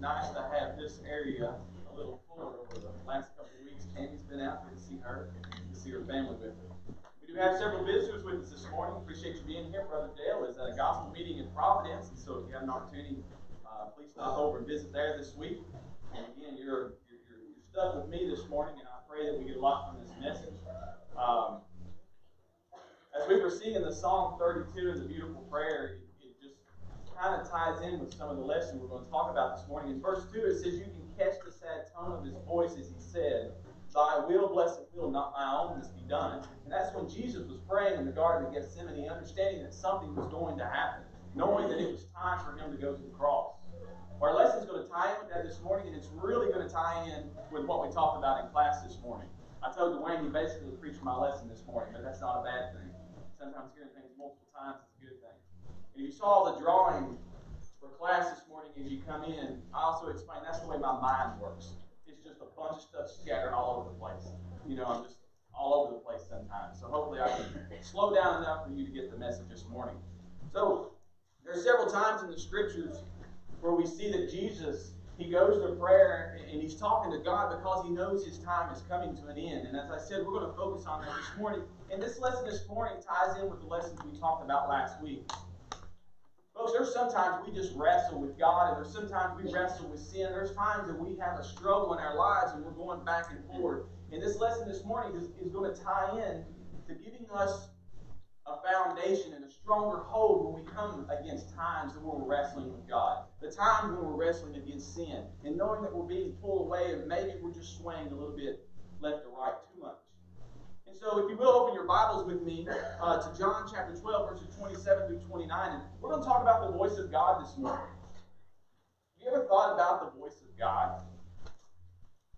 nice to have this area a little fuller over the last couple of weeks. Tammy's been out. Good to see her. Good to see her family with her. We do have several visitors with us this morning. Appreciate you being here. Brother Dale is at a gospel meeting in Providence, and so if you have an opportunity, please stop over and visit there this week. And again, you're stuck with me this morning, and I pray that we get a lot from this message. As we were singing the Psalm 32 and the beautiful prayer, it just kind of ties in with some of the lesson we're going to talk about this morning. In verse 2, it says, "You can catch the sad tone of his voice as he said, 'Thy will, blessed will, not my own, must be done.'" And that's when Jesus was praying in the Garden of Gethsemane, understanding that something was going to happen, knowing that it was time for him to go to the cross. Our lesson is going to tie in with that this morning, and it's really going to tie in with what we talked about in class this morning. I told Dwayne he basically preached my lesson this morning, but that's not a bad thing. Sometimes hearing things multiple times is a good thing. And you saw the drawing for class this morning as you come in. I also explained that's the way my mind works. It's just a bunch of stuff scattered all over the place. You know, I'm just all over the place sometimes. So hopefully I can slow down enough for you to get the message this morning. So there are several times in the scriptures where we see that Jesus, he goes to prayer and he's talking to God because he knows his time is coming to an end. And as I said, we're going to focus on that this morning. And this lesson this morning ties in with the lessons we talked about last week. Folks, there's sometimes we just wrestle with God, and there's sometimes we wrestle with sin. There's times that we have a struggle in our lives and we're going back and forth. And this lesson this morning is going to tie in to giving us a foundation and a stronger hold when we come against times that we're wrestling with God. The times when we're wrestling against sin. And knowing that we're being pulled away and maybe we're just swaying a little bit left or right too much. And so if you will open your Bibles with me to John chapter 12, verses 27 through 29. And we're going to talk about the voice of God this morning. Have you ever thought about the voice of God?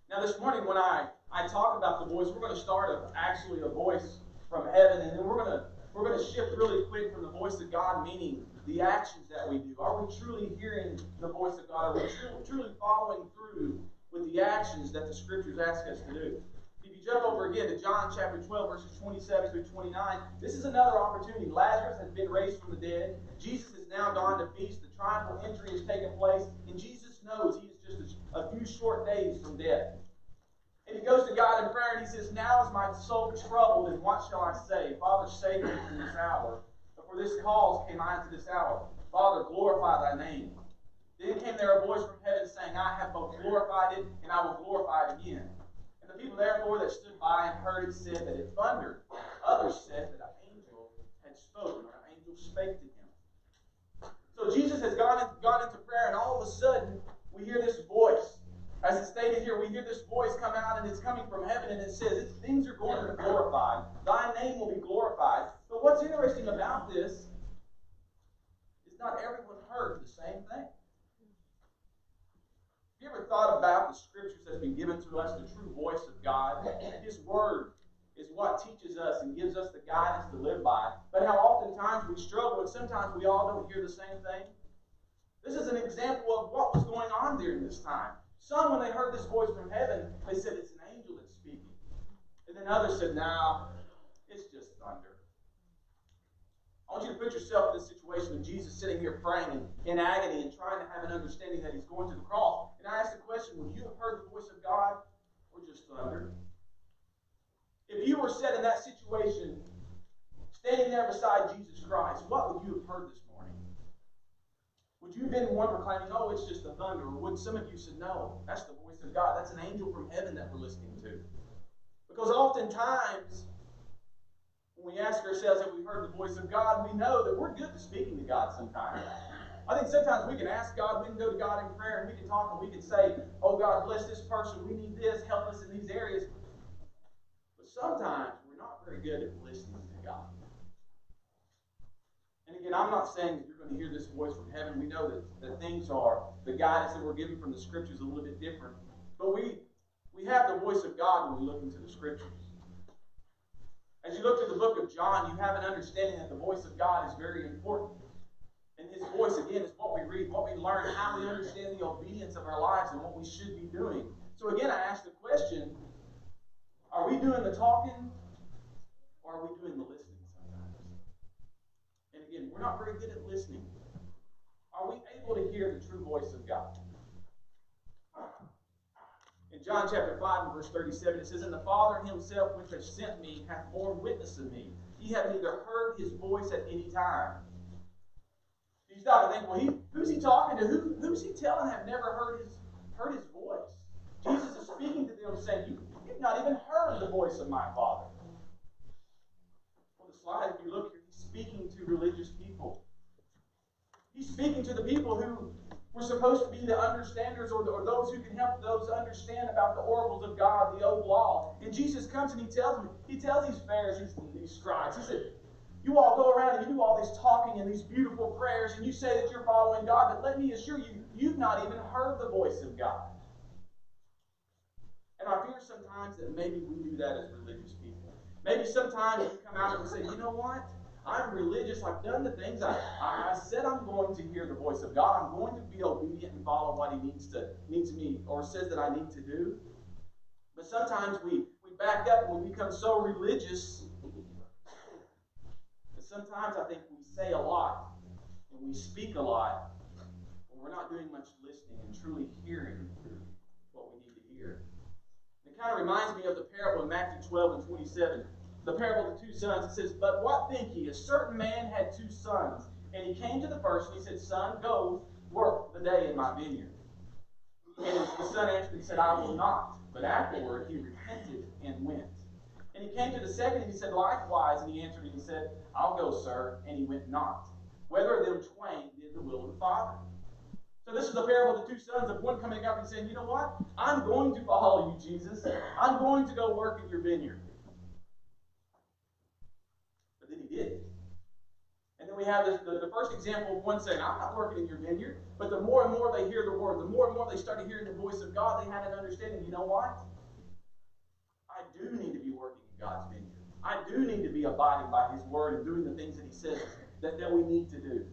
Now this morning when I talk about the voice, we're going to start actually a voice from heaven. And then we're going to shift really quick from the voice of God, meaning the actions that we do. Are we truly hearing the voice of God? Are we truly following through with the actions that the Scriptures ask us to do? If you jump over again to John chapter 12, verses 27 through 29, this is another opportunity. Lazarus has been raised from the dead. Jesus has now gone to feast. The triumphal entry has taken place. And Jesus knows he is just a few short days from death. And he goes to God in prayer and he says, "Now is my soul troubled, and what shall I say? Father, save me from this hour. But for this cause came I into this hour. Father, glorify thy name." Then came there a voice from heaven saying, "I have both glorified it, and I will glorify it again." And the people therefore that stood by and heard it said that it thundered. Others said that an angel had spoken, or an angel spake to him. So Jesus has gone into prayer, and all of a sudden we hear this voice. As it's stated here, we hear this voice come out, and it's coming from heaven, and it says, things are going to be glorified. Thy name will be glorified. But what's interesting about this is not everyone heard the same thing. Have you ever thought about the Scriptures that's been given to us, the true voice of God? His Word is what teaches us and gives us the guidance to live by. But how oftentimes we struggle, and sometimes we all don't hear the same thing. This is an example of what was going on during this time. Some, when they heard this voice from heaven, they said it's an angel that's speaking. And then others said, "No, it's just thunder." I want you to put yourself in this situation of Jesus sitting here praying in agony and trying to have an understanding that he's going to the cross. And I ask the question, would you have heard the voice of God or just thunder? If you were set in that situation, standing there beside Jesus Christ, what would you have heard this morning? Would you have been one proclaiming, "Oh, it's just the thunder"? Or would some of you say, "No, that's the voice of God. That's an angel from heaven that we're listening to"? Because oftentimes, when we ask ourselves if we've heard the voice of God, we know that we're good to speaking to God sometimes. I think sometimes we can ask God, we can go to God in prayer, and we can talk, and we can say, "Oh God, bless this person. We need this. Help us in these areas." But sometimes we're not very good at listening to God. And again, I'm not saying that you're going to hear this voice from heaven. We know that things are, the guidance that we're given from the Scriptures is a little bit different. But we have the voice of God when we look into the Scriptures. As you look to the book of John, you have an understanding that the voice of God is very important. And his voice, again, is what we read, what we learn, how we understand the obedience of our lives and what we should be doing. So again, I ask the question, are we doing the talking or are we doing the listening? And again, we're not very good at listening. Are we able to hear the true voice of God? John chapter 5 and verse 37, it says, "And the Father himself which hath sent me hath borne witness of me. Ye have neither heard his voice at any time." You stop and think, well, who's he talking to? Who's he telling have never heard his voice? Jesus is speaking to them saying, you've not even heard the voice of my Father. Well, the slide, if you look here, he's speaking to religious people. He's speaking to the people who were supposed to be the understanders or those who can help those understand about the oracles of God, the old law. And Jesus comes and he tells these Pharisees and these scribes, he said, you all go around and you do all this talking and these beautiful prayers and you say that you're following God, but let me assure you, you've not even heard the voice of God. And I fear sometimes that maybe we do that as religious people. Maybe sometimes we come out and we say, you know what? I'm religious. I've done the things. I said I'm going to hear the voice of God. I'm going to be obedient and follow what He needs me or says that I need to do. But sometimes we back up and we become so religious. But sometimes I think we say a lot and we speak a lot, but we're not doing much listening and truly hearing what we need to hear. It kind of reminds me of the parable in Matthew 12 and 27. The parable of the two sons. It says, "But what think ye? A certain man had two sons. And he came to the first and he said, Son, go work the day in my vineyard. And the son answered and said, I will not. But afterward he repented and went. And he came to the second and he said, Likewise. And he answered and he said, I'll go, sir. And he went not. Whether of them twain did the will of the Father." So this is the parable of the two sons, of one coming up and saying, you know what? I'm going to follow you, Jesus. I'm going to go work in your vineyard. But then he didn't. And then we have the first example of one saying, I'm not working in your vineyard. But the more and more they hear the word, the more and more they started hearing the voice of God, they had an understanding, you know what? I do need to be working in God's vineyard. I do need to be abiding by His word and doing the things that He says that we need to do.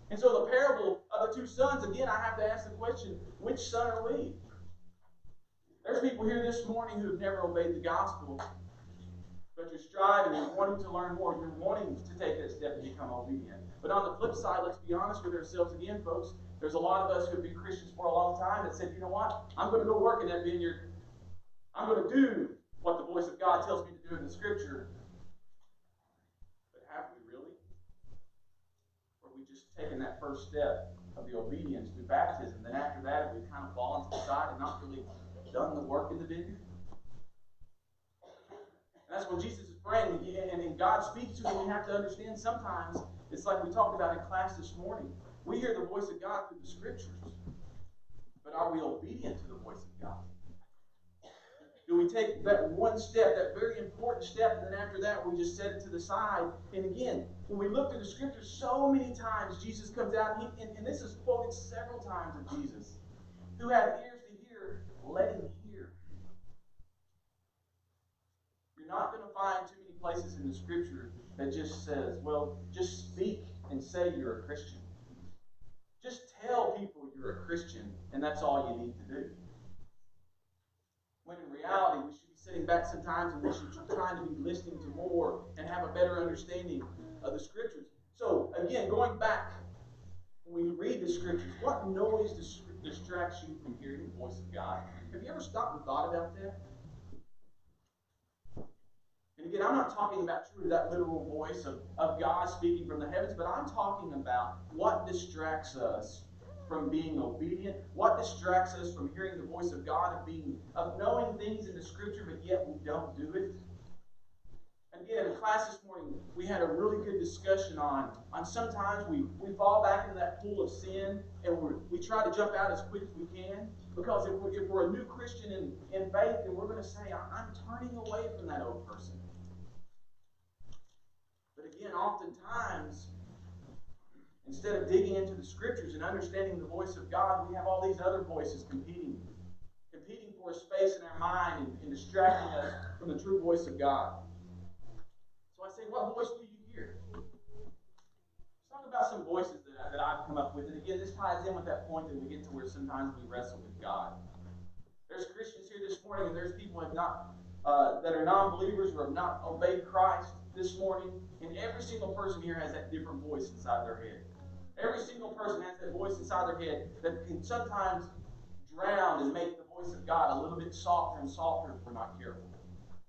And so the parable of the two sons, again, I have to ask the question, which son are we? There's people here this morning who have never obeyed the gospel, but you're striving and wanting to learn more. You're wanting to take that step and become obedient. But on the flip side, let's be honest with ourselves again, folks. There's a lot of us who have been Christians for a long time that said, you know what? I'm going to go work in that vineyard. I'm going to do what the voice of God tells me to do in the Scripture. But have we really? Or have we just taken that first step of the obedience through baptism? Then after that, we've kind of fallen to the side and not really done the work in the vineyard? And that's when Jesus is praying, and God speaks to him. We have to understand sometimes, it's like we talked about in class this morning. We hear the voice of God through the Scriptures. But are we obedient to the voice of God? Do we take that one step, that very important step, and then after that we just set it to the side? And again, when we look through the Scriptures, so many times Jesus comes out, and this is quoted several times of Jesus. Who have ears to hear, let him hear. You're not going to find too many places in the Scripture that just says, well, just speak and say you're a Christian. Just tell people you're a Christian, and that's all you need to do. When in reality, we should be sitting back sometimes and we should be trying to be listening to more and have a better understanding of the Scriptures. So, again, going back, when we read the Scriptures, what noise distracts you from hearing the voice of God? Have you ever stopped and thought about that? And again, I'm not talking about truly that literal voice of God speaking from the heavens, but I'm talking about what distracts us from being obedient, what distracts us from hearing the voice of God, of knowing things in the Scripture, but yet we don't do it. And again, in class this morning, we had a really good discussion on sometimes we fall back into that pool of sin, and we try to jump out as quick as we can, because if we're a new Christian in faith, then we're going to say, I'm turning away from that old person. But again, oftentimes, instead of digging into the Scriptures and understanding the voice of God, we have all these other voices competing for a space in our mind and distracting us from the true voice of God. So I say, what voice do you hear? Let's talk about some voices that I've come up with. And again, this ties in with that point that we get to where sometimes we wrestle with God. There's Christians here this morning, and there's people that are non-believers or have not obeyed Christ this morning. And every single person here has that different voice inside their head. Every single person has that voice inside their head that can sometimes drown and make the voice of God a little bit softer and softer if we're not careful.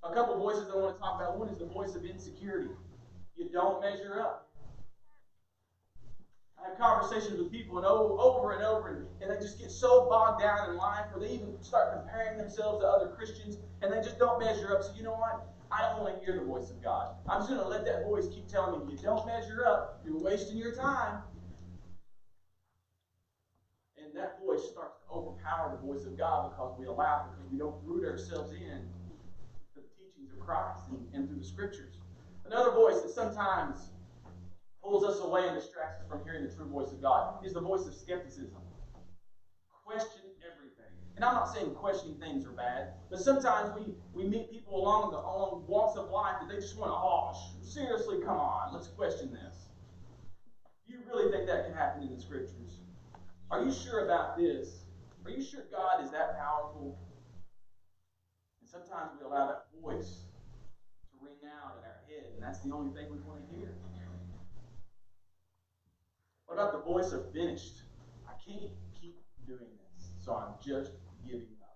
A couple of voices I want to talk about. One is the voice of insecurity. You don't measure up. I have conversations with people over and over, and they just get so bogged down in life, or they even start comparing themselves to other Christians, and they just don't measure up. So you know what? I don't want to hear the voice of God. I'm just going to let that voice keep telling me, you don't measure up, you're wasting your time. And that voice starts to overpower the voice of God because we don't root ourselves in to the teachings of Christ and through the Scriptures. Another voice that sometimes pulls us away and distracts us from hearing the true voice of God is the voice of skepticism. Question everything. And I'm not saying questioning things are bad, but sometimes we meet people along walks of life that they just want to, seriously, come on, let's question this. Do you really think that can happen in the Scriptures? Are you sure about this? Are you sure God is that powerful? And sometimes we allow that voice to ring out in our head, and that's the only thing we want to hear. What about the voice of finished? I can't keep doing this, so I'm just giving up.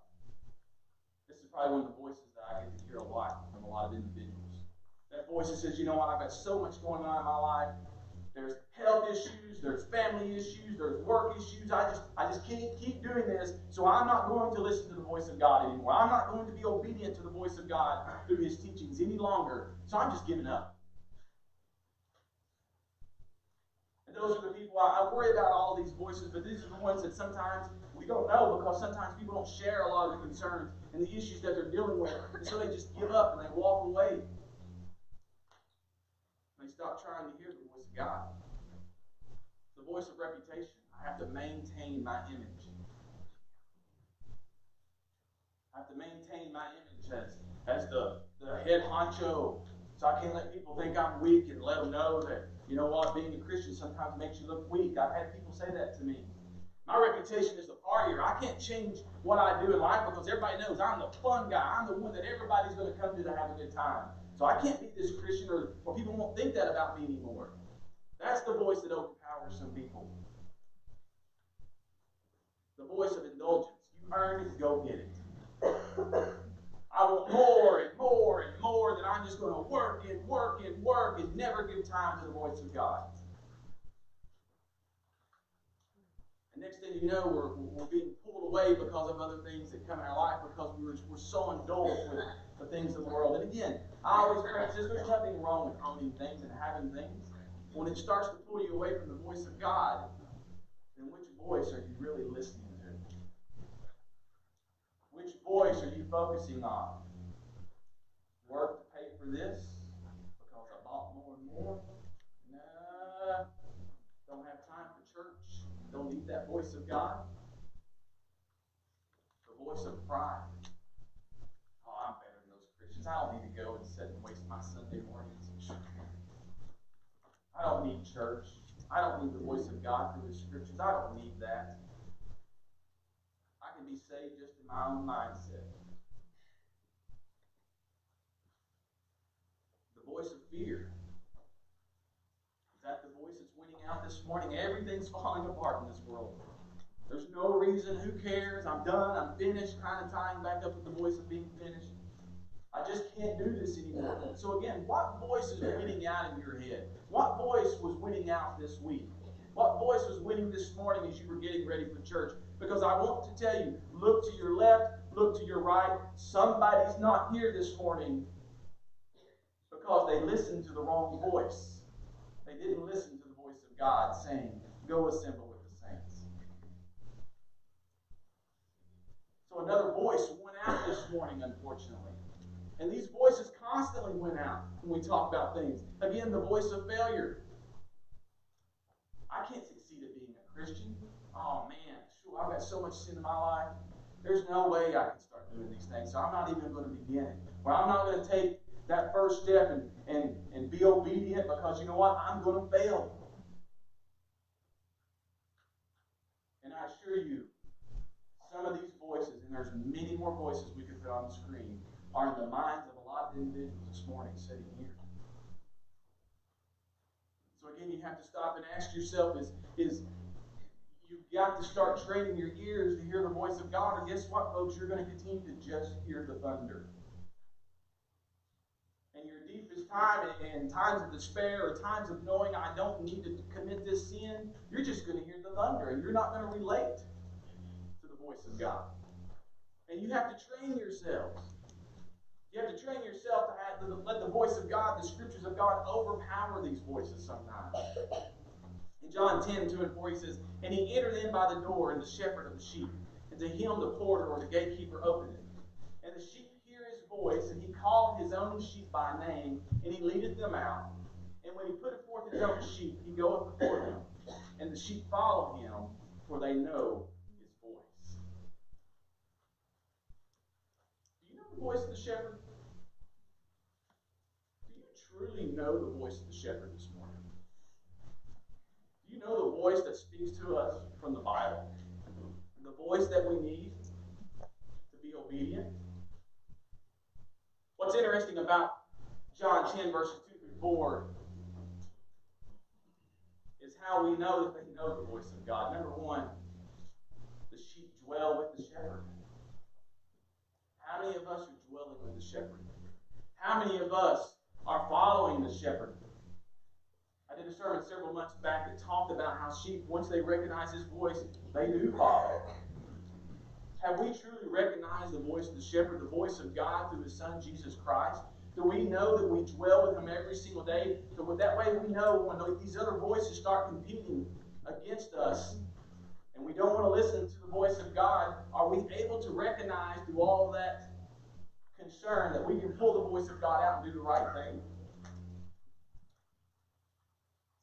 This is probably one of the voices that I get to hear a lot from a lot of individuals. That voice that says, you know what, I've got so much going on in my life. There's health issues, there's family issues, there's work issues. I just can't keep doing this, so I'm not going to listen to the voice of God anymore. I'm not going to be obedient to the voice of God through His teachings any longer, so I'm just giving up. And those are the people, I worry about all these voices, but these are the ones that sometimes we don't know, because sometimes people don't share a lot of the concerns and the issues that they're dealing with, and so they just give up and they walk away. They stop trying to hear the voice of God. The voice of reputation. I have to maintain my image. I have to maintain my image as the head honcho. So I can't let people think I'm weak, and let them know that, you know what, being a Christian sometimes makes you look weak. I've had people say that to me. My reputation is the partier. I can't change what I do in life because everybody knows I'm the fun guy. I'm the one that everybody's going to come to have a good time. So I can't be this Christian, or people won't think that about me anymore. That's the voice that overpowers some people. The voice of indulgence. You earned it, go get it. I want more and more and more, that I'm just going to work and never give time to the voice of God. And next thing you know, we're being pulled away because of other things that come in our life, because we're so indulged with the things of the world. And again, I always preface this, there's nothing wrong with owning things and having things. When it starts to pull you away from the voice of God, then which voice are you really listening to? Which voice are you focusing on? Work to pay for this because I bought more and more? Nah, don't have time for church. Don't need that voice of God. The voice of pride. Oh, I'm better than those Christians. I don't need to go and sit and waste my Sunday mornings in church. I don't need church. I don't need the voice of God through the Scriptures. I don't need that. I can be saved just in my own mindset. The voice of fear. Is that the voice that's winning out this morning? Everything's falling apart in this world. There's no reason. Who cares? I'm done. I'm finished. Kind of tying back up with the voice of being finished. I just can't do this anymore. So again, what voice is winning out in your head? What voice was winning out this week? What voice was winning this morning as you were getting ready for church? Because I want to tell you, look to your left, look to your right. Somebody's not here this morning because they listened to the wrong voice. They didn't listen to the voice of God saying, go assemble with the saints. So another voice went out this morning, unfortunately. And these voices constantly went out when we talk about things. Again, the voice of failure. I can't succeed at being a Christian. Oh man, I've got so much sin in my life. There's no way I can start doing these things, so I'm not even going to begin it. Or I'm not going to take that first step and be obedient, because you know what? I'm going to fail. And I assure you, some of these voices, and there's many more voices we could put on the screen, are in the minds of a lot of individuals this morning sitting here. So again, you have to stop and ask yourself, is You've got to start training your ears to hear the voice of God, or guess what, folks? You're going to continue to just hear the thunder. In your deepest time, in times of despair, or times of knowing I don't need to commit this sin, you're just going to hear the thunder, and you're not going to relate to the voice of God. And you have to train yourselves. You have to train yourself to let the voice of God, the scriptures of God, overpower these voices sometimes. In John 10:2-4, he says, "And he entered in by the door, and the shepherd of the sheep. And to him the porter or the gatekeeper opened it. And the sheep hear his voice, and he called his own sheep by name, and he leadeth them out. And when he putteth forth his own sheep, he goeth before them. And the sheep follow him, for they know his voice." Do you know the voice of the shepherd? Do you truly know the voice of the shepherd this morning? Do you know the voice that speaks to us from the Bible? The voice that we need to be obedient? What's interesting about John 10, verses 2-4 is how we know that they know the voice of God. Number one, the sheep dwell with the shepherd. How many of us are dwelling with the shepherd? How many of us are following the shepherd? I did a sermon several months back that talked about how sheep, once they recognize his voice, they do follow. Have we truly recognized the voice of the shepherd, the voice of God through his Son, Jesus Christ? Do we know that we dwell with him every single day? So that way we know when these other voices start competing against us and we don't want to listen to the voice of God, are we able to recognize through all of that concern that we can pull the voice of God out and do the right thing?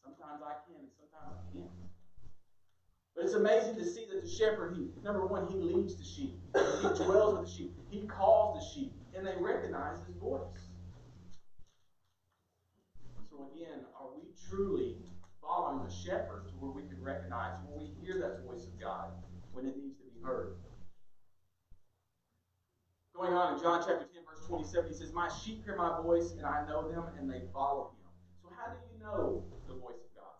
Sometimes I can and sometimes I can't. But it's amazing to see that the shepherd, number one, he leads the sheep. He dwells with the sheep. He calls the sheep. And they recognize his voice. So again, are we truly following the shepherd to where we can recognize, where we hear that voice of God when it needs to be heard? Going on in John chapter 10, verse 27, he says, "My sheep hear my voice, and I know them, and they follow him." So how do you know the voice of God?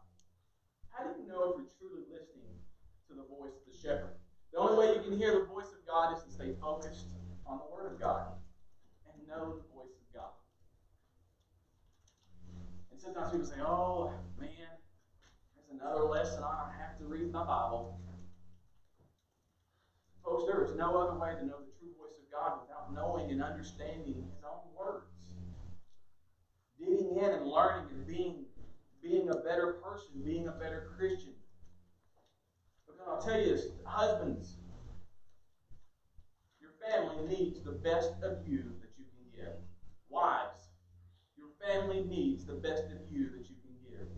How do you know if you're truly listening to the voice of the shepherd? The only way you can hear the voice of God is to stay focused on the Word of God and know the voice of God. And sometimes people say, "Oh, man, there's another lesson on I have to read my Bible." Folks, there is no other way to know the true voice of God without knowing and understanding his own words. Digging in and learning and being a better person, being a better Christian. Because I'll tell you this, husbands, your family needs the best of you that you can give. Wives, your family needs the best of you that you can give.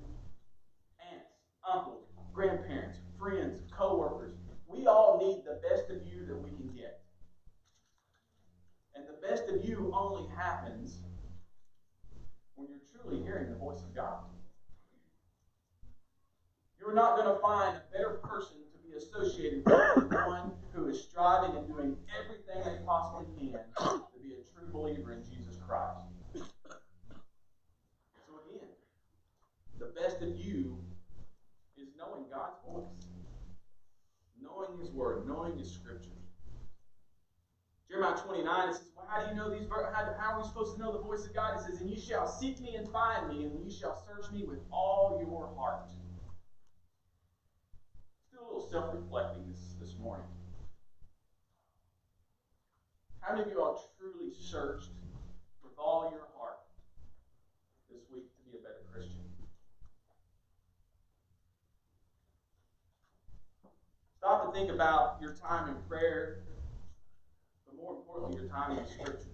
Aunts, uncles, grandparents, friends, co-workers, we all need the best of you that we can get. And the best of you only happens when you're truly hearing the voice of God. You're not going to find a better person to be associated with than one who is striving and doing everything they possibly can to be a true believer in Jesus Christ. So again, the best of you is knowing God's voice. Knowing his word, knowing his scriptures. Jeremiah 29, it says, "Well, how do you know these verses? How are we supposed to know the voice of God?" It says, "And you shall seek me and find me, and you shall search me with all your heart." Let's do a little self-reflecting this morning. How many of you all truly searched with all your heart this week to be a better Christian? Stop and think about your time in prayer, but more importantly, your time in the scriptures.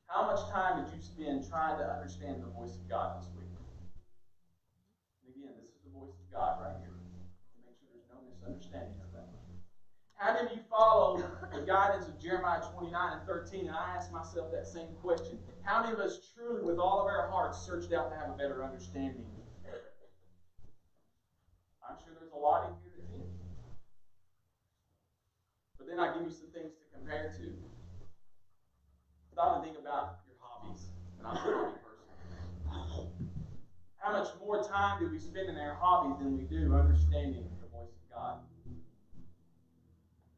How much time did you spend trying to understand the voice of God this week? And again, this is the voice of God right here. To make sure there's no misunderstanding of that. How did you follow the guidance of Jeremiah 29:13? And I asked myself that same question. How many of us truly, with all of our hearts, searched out to have a better understanding? I'm sure there's a lot in here that did. But then I give you some things to compare to. Stop and think about your hobbies. And I'm a hobby person. How much more time do we spend in our hobbies than we do understanding the voice of God.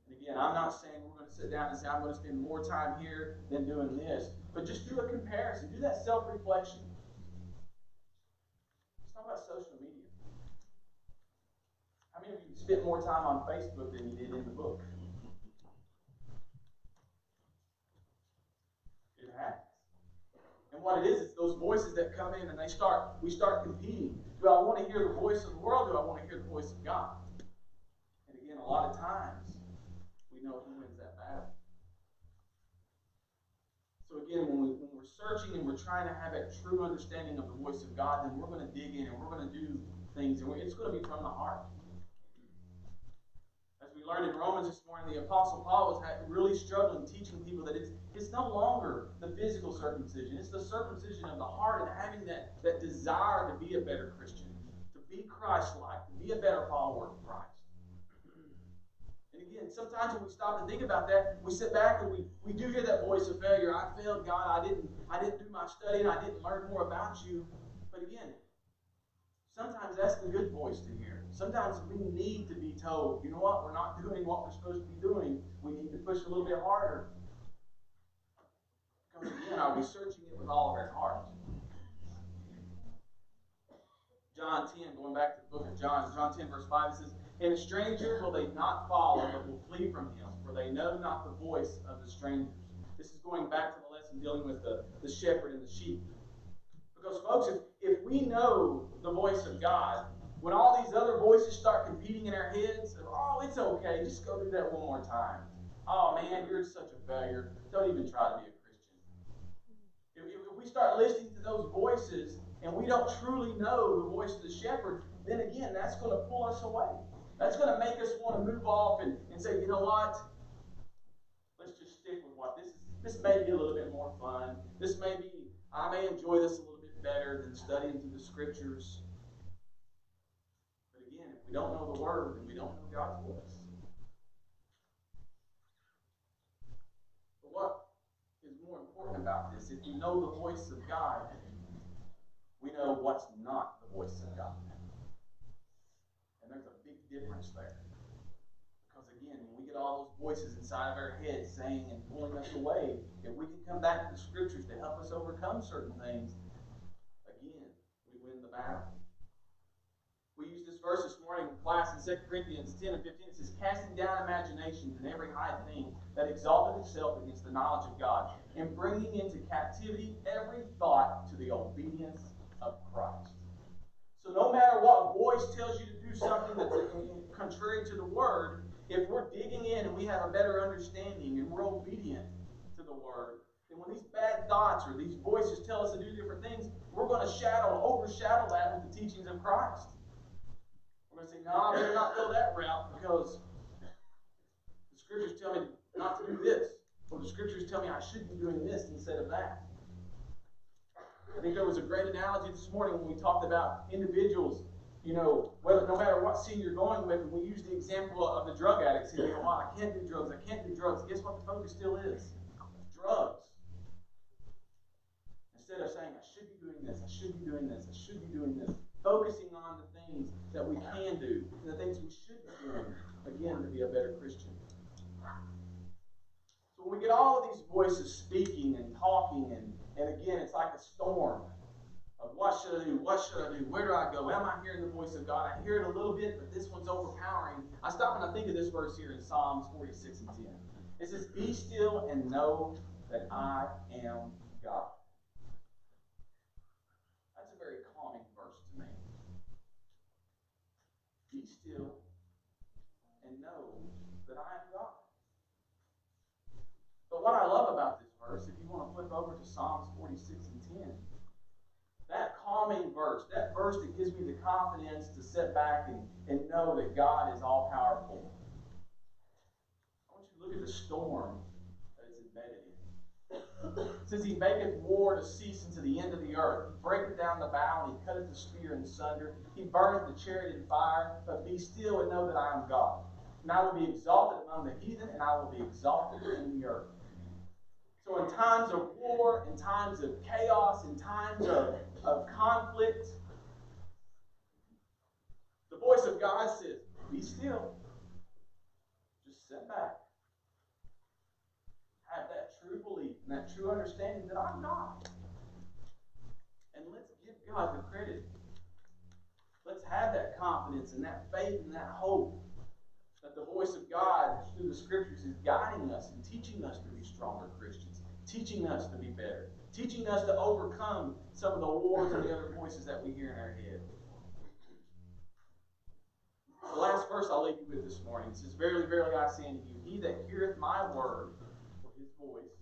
And again, I'm not saying we're going to sit down and say, I'm going to spend more time here than doing this. But just do a comparison. Do that self-reflection. Let's talk about social media. How many of you spent more time on Facebook than you did in the book? It has. And what it is those voices that come in and we start competing. Do I want to hear the voice of the world? Do I want to hear the voice of God? And again, a lot of times, we know who wins that battle. So again, when we're searching and we're trying to have a true understanding of the voice of God, then we're going to dig in and we're going to do things, and it's going to be from the heart. As we learned in Romans this morning, the Apostle Paul was really struggling teaching people that it's no longer the physical circumcision. It's the circumcision of the heart and having that desire to be a better Christian, to be Christ-like, to be a better follower of Christ. And again, sometimes when we stop and think about that, we sit back and we do hear that voice of failure. I failed, God. I didn't do my study and I didn't learn more about you. But again, sometimes that's the good voice to hear. Sometimes we need to be told, you know what, we're not doing what we're supposed to be doing. We need to push a little bit harder. Because again, are we searching it with all of our heart? John 10, going back to the book of John 10 verse 5, it says, and a stranger will they not follow, but will flee from him, for they know not the voice of the strangers. This is going back to the lesson dealing with the shepherd and the sheep. Because folks, if we know the voice of God, when all these other voices start competing in our heads, oh, it's okay, just go do that one more time. Oh man, you're such a failure. Don't even try to be a Christian. If we start listening to those voices and we don't truly know the voice of the shepherd, then again, that's going to pull us away. That's going to make us want to move off and say, you know what? Let's just stick with what this may be a little bit more fun. I may enjoy this a little bit better than studying through the scriptures. But again, if we don't know the word, then we don't know God's voice. But what is more important about this? If we know the voice of God, we know what's not the voice of God. And there's a big difference there. Because again, when we get all those voices inside of our heads saying and pulling us away, if we can come back to the scriptures to help us overcome certain things, again, we win the battle. We used this verse this morning in class in 2 Corinthians 10 and 15. It says, casting down imaginations and every high thing that exalted itself against the knowledge of God, and bringing into captivity every thought to the obedience of Christ. So no matter what voice tells you to do something that's contrary to the word, if we're digging in and we have a better understanding and we're obedient to the word, then when these bad thoughts or these voices tell us to do different things, we're going to overshadow that with the teachings of Christ. We're going to say, no, I better not go that route because the scriptures tell me not to do this. Or the scriptures tell me I should be doing this instead of that. I think there was a great analogy this morning when we talked about individuals, no matter what sin you're going with, and we use the example of the drug addicts. And I can't do drugs, I can't do drugs. Guess what the focus still is? Drugs. Instead of saying, I should be doing this, I should be doing this, I should be doing this. Focusing on the things that we can do, and the things we should be doing, again, to be a better Christian. So when we get all of these voices speaking and talking, and again, it's like a storm of what should I do, where do I go, am I hearing the voice of God? I hear it a little bit, but this one's overpowering. I stop and I think of this verse here in Psalms 46 and 10. It says, be still and know that I am God. That's a very calming verse to me. Be still and know that I am God. But what I love about this verse, if you want to flip over to Psalms 46 and 10, that calming verse, that verse that gives me the confidence to sit back and know that God is all-powerful. I want you to look at the storm that it's embedded in. It says, he maketh war to cease unto the end of the earth. He breaketh down the bow, and he cutteth the spear in sunder. He burneth the chariot in fire. But be still and know that I am God. And I will be exalted among the heathen, and I will be exalted in the earth. So in times of war, in times of chaos, in times of conflict, the voice of God says, be still. still. Just sit back. Have that true belief and that true understanding that I'm God. And let's give God the credit. Let's have that confidence and that faith and that hope that the voice of God through the Scriptures is guiding us and teaching us to be stronger Christians, teaching us to be better, teaching us to overcome some of the wars and the other voices that we hear in our head. The last verse I'll leave you with this morning says, Verily, verily, I say unto you, he that heareth my word, or his voice,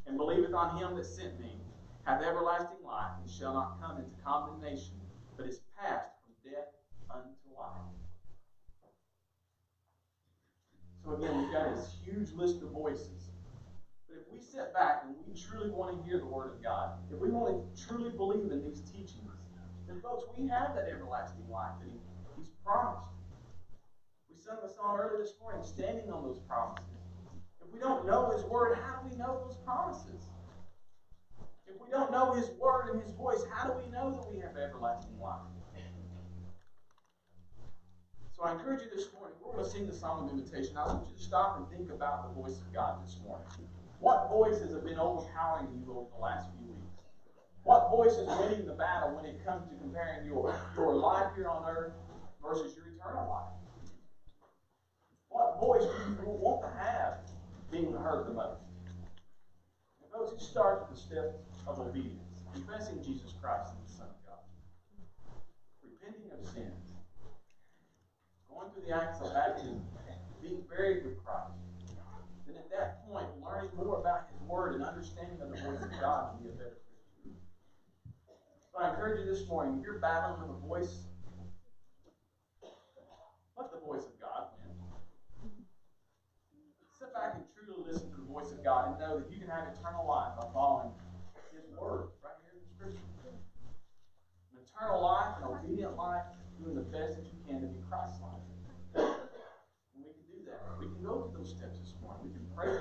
and believeth on him that sent me, hath everlasting life, and shall not come into condemnation, but is passed from death unto life. So again, we've got this huge list of voices. But if we sit back and we truly want to hear the Word of God, if we want to truly believe in these teachings, then folks, we have that everlasting life that He's promised. We sung the song earlier this morning, standing on those promises. If we don't know His Word, how do we know those promises? If we don't know His Word and His voice, how do we know that we have everlasting life? So I encourage you this morning, we're going to sing the Song of Invitation. I want you to stop and think about the voice of God this morning. What voices have been overpowering you over the last few weeks? What voice is winning the battle when it comes to comparing your life here on earth versus your eternal life? What voice do you want to have being heard the most? And folks, it starts with the steps of obedience, confessing Jesus Christ as the Son of God, repenting of sins, going through the acts of baptism, being buried with Christ. Then at that point, learning more about His Word and understanding of the voice of God to be a better Christian. So I encourage you this morning, if you're battling with a voice, let the voice of God win. Sit back and truly listen to the voice of God and know that you can have eternal life by following His Word right here in the Scripture. An eternal life, an obedient life, doing the best that you can to be Christ-like. And we can do that. We can go through those steps this morning. We can pray